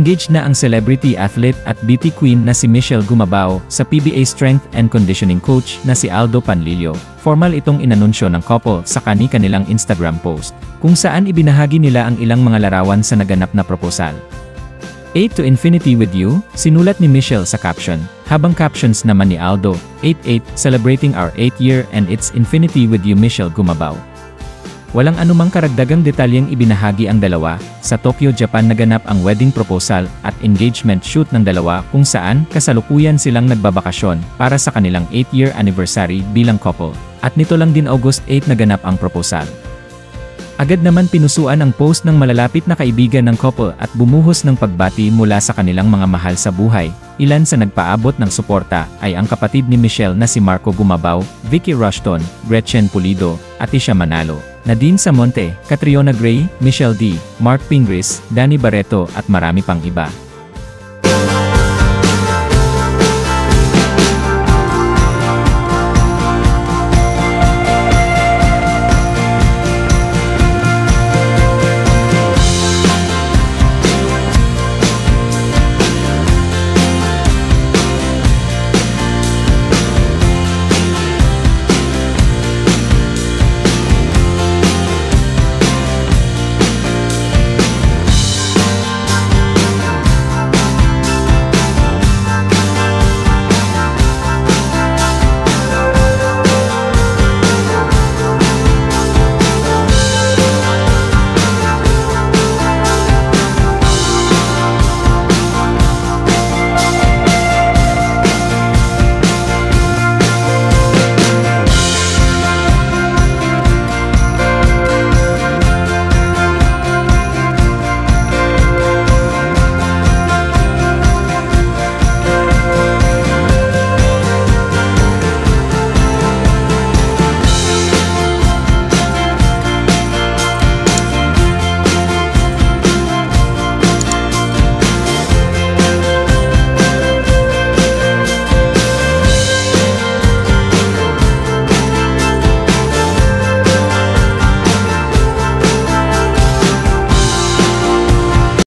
Engaged na ang celebrity athlete at beauty queen na si Michelle Gumabao sa PBA strength and conditioning coach na si Aldo Panlilio. Formal itong inanunsyo ng couple sa kanilang Instagram post, kung saan ibinahagi nila ang ilang mga larawan sa naganap na proposal. 8 to Infinity with You, sinulat ni Michelle sa caption, habang captions naman ni Aldo, 8-8, celebrating our 8th year and it's Infinity with You Michelle Gumabao. Walang anumang karagdagang detalyeng ibinahagi ang dalawa. Sa Tokyo, Japan naganap ang wedding proposal at engagement shoot ng dalawa kung saan kasalukuyan silang nagbabakasyon para sa kanilang 8th-year anniversary bilang couple. At nito lang din August 8 naganap ang proposal. Agad naman pinusuan ang post ng malalapit na kaibigan ng couple at bumuhos ng pagbati mula sa kanilang mga mahal sa buhay. Ilan sa nagpaabot ng suporta ay ang kapatid ni Michelle na si Marco Gumabao, Vicky Rushton, Gretchen Pulido, Atisha Manalo, Nadine Samonte, Catriona Gray, Michelle D., Mark Pingris, Danny Barreto at marami pang iba.